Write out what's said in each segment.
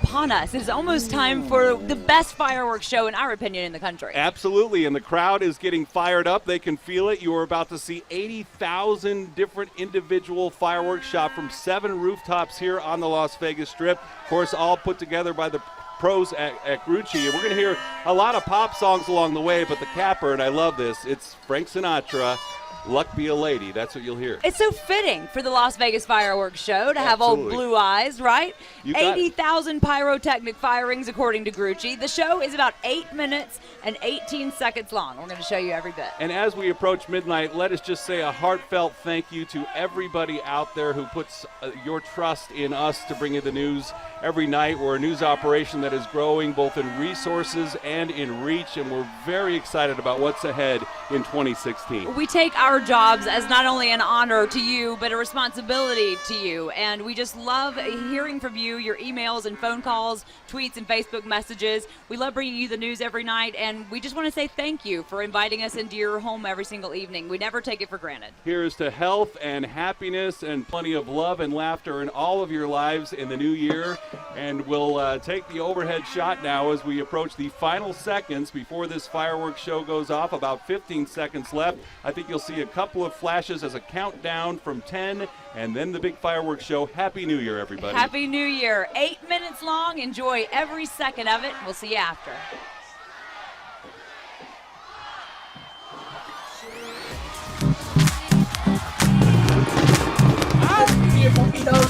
upon us. It is almost time for the best fireworks show, in our opinion, in the country. Absolutely, and the crowd is getting fired up. They can feel it. You are about to see 80,000 different individual fireworks shot from 7 rooftops here on the Las Vegas Strip. Of course, all put together by the pros at Grucci. And we're going to hear a lot of pop songs along the way, but the capper, and I love this, it's Frank Sinatra, Luck Be a Lady. That's what you'll hear. It's so fitting for the Las Vegas fireworks show to have old Blue Eyes, right? 80,000 pyrotechnic firings, according to Grucci. The show is about 8 minutes and 18 seconds long. We're going to show you every bit. And as we approach midnight, let us just say a heartfelt thank you to everybody out there who puts your trust in us to bring you the news every night. We're a news operation that is growing both in resources and in reach, and we're very excited about what's ahead in 2016. We take our jobs as not only an honor to you, but a responsibility to you. And we just love hearing from you, your emails and phone calls, tweets and Facebook messages. We love bringing you the news every night, and we just want to say thank you for inviting us into your home every single evening. We never take it for granted. Here's to health and happiness and plenty of love and laughter in all of your lives in the new year. And we'll take the overhead shot now as we approach the final seconds before this fireworks show goes off. About 15 seconds left. I think you'll see a couple of flashes as a countdown from 10, and then the big fireworks show. Happy New Year, everybody. Happy New Year. 8 minutes long. Enjoy every second of it. We'll see you after. Happy New Year, puppy dog.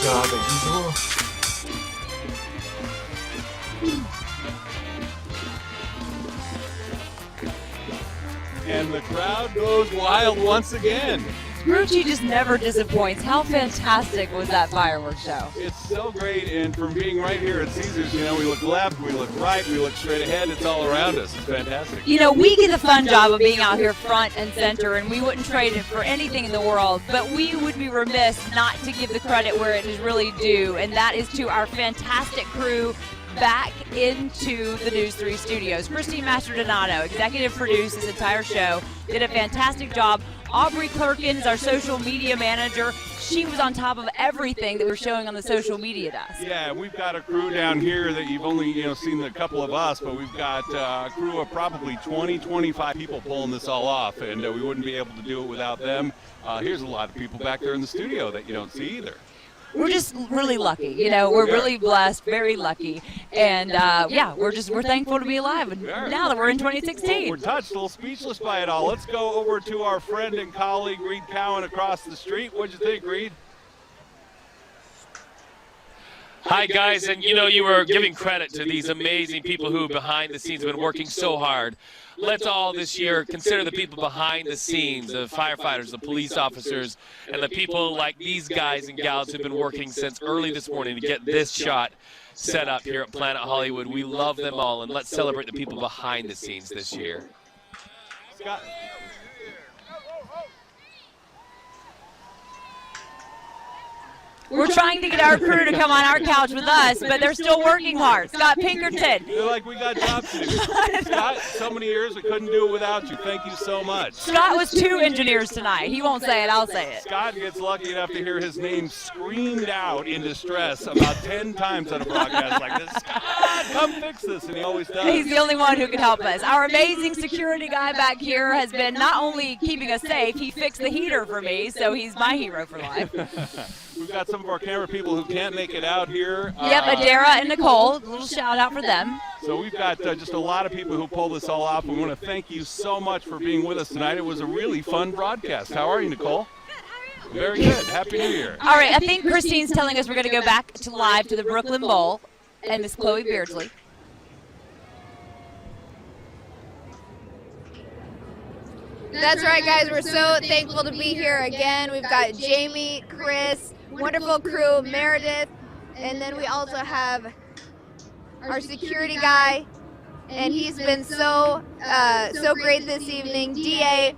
か的依托。And the crowd goes wild once again. Ruchi just never disappoints. How fantastic was that fireworks show? It's so great, and from being right here at Caesars, you know, we look left, we look right, we look straight ahead. It's all around us. It's fantastic. You know, we get the fun job of being out here front and center, and we wouldn't trade it for anything in the world, but we would be remiss not to give the credit where it is really due, and that is to our fantastic crew back into the News 3 studios. Christine Mastrodonato, executive produced this entire show, did a fantastic job. Aubrey Clerkins, our social media manager, she was on top of everything that we're showing on the social media desk. Yeah, we've got a crew down here that you've only seen a couple of us, but we've got a crew of probably 20, 25 people pulling this all off, and we wouldn't be able to do it without them. Here's a lot of people back there in the studio that you don't see either. We're just really lucky, we're really blessed, very lucky, and we're thankful to be alive. And now that we're in 2016, we're touched, a little speechless by it all. Let's go over to our friend and colleague Reed Cowan across the street. What'd you think, Reed? Hi, guys, and you were giving credit to these amazing people who behind the scenes have been working so hard. Let's all this year consider the people behind the scenes, the firefighters, the police officers, and the people like these guys and gals who've been working since early this morning to get this shot set up here at Planet Hollywood. We love them all, and let's celebrate the people behind the scenes this year. Scott. we're trying to get our crew to come on our couch with us, but they're still working hard. Scott Pinkerton. They're like, we got jobs to do. Scott, so many years we couldn't do it without you. Thank you so much. Scott was 2 engineers tonight. He won't say it, I'll say it. Scott gets lucky enough to hear his name screamed out in distress about 10 times on a broadcast like this. Scott, come fix this, and he always does. He's the only one who can help us. Our amazing security guy back here has been not only keeping us safe, he fixed the heater for me, so he's my hero for life. We've got some of our camera people who can't make it out here. Yep, Adara and Nicole. A little shout out for them. So we've got just a lot of people who pull this all off. We want to thank you so much for being with us tonight. It was a really fun broadcast. How are you, Nicole? Very good. Happy New Year. All right, I think Christine's telling us we're going to go back to live to the Brooklyn Bowl and Miss Chloe Beardsley. That's right, guys. We're so thankful to be here again. We've got Jamie, Chris, wonderful crew, Meredith, and then we also have our security guy, and he's been so great this evening. DA,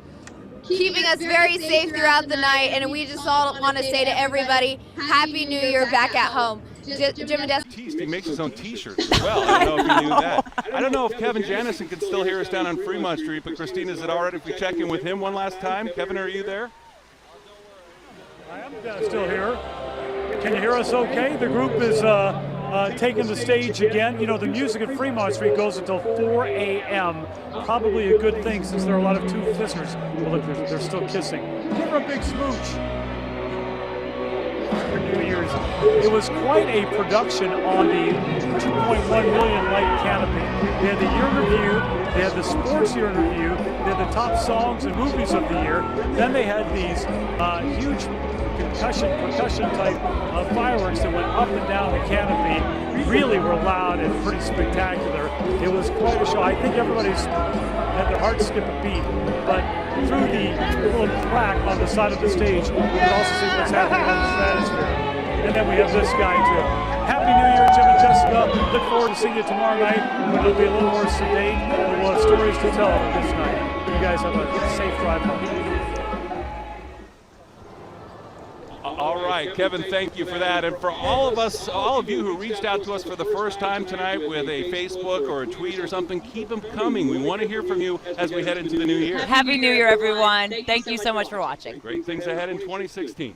keeping us very safe throughout the night, and we just all want to say to everybody, Happy New Year back at home. Jim and Des. He makes his own T-shirts as well. I don't know if you knew that. I don't know if Kevin Janison can still hear us down on Fremont Street, but Christine, is it all right if we check in with him one last time? Kevin, are you there? I am still here. Can you hear us okay? The group is taking the stage again. You know, the music at Fremont Street goes until 4 a.m. Probably a good thing since there are a lot of tube kissers. Well, look, they're still kissing. Give her a big smooch. For New Year's. It was quite a production on the 2.1 million light canopy. They had the year in review, they had the sports year in review, they had the top songs and movies of the year. Then they had these huge percussion type fireworks that went up and down the canopy. Really were loud and pretty spectacular. It was quite a show. I think everybody's had their heart skip a beat, but through the little crack on the side of the stage, we can also see what's happening on the stratosphere. And then we have this guy too. Happy New Year, Jim and Jessica. Look forward to seeing you tomorrow night when it'll be a little more sedate, but we'll have stories to tell this night. You guys have a safe drive home. All right, Kevin, thank you for that. And for all of you who reached out to us for the first time tonight with a Facebook or a tweet or something, keep them coming. We want to hear from you as we head into the new year. Happy New Year, everyone. Thank you so much for watching. Great things ahead in 2016.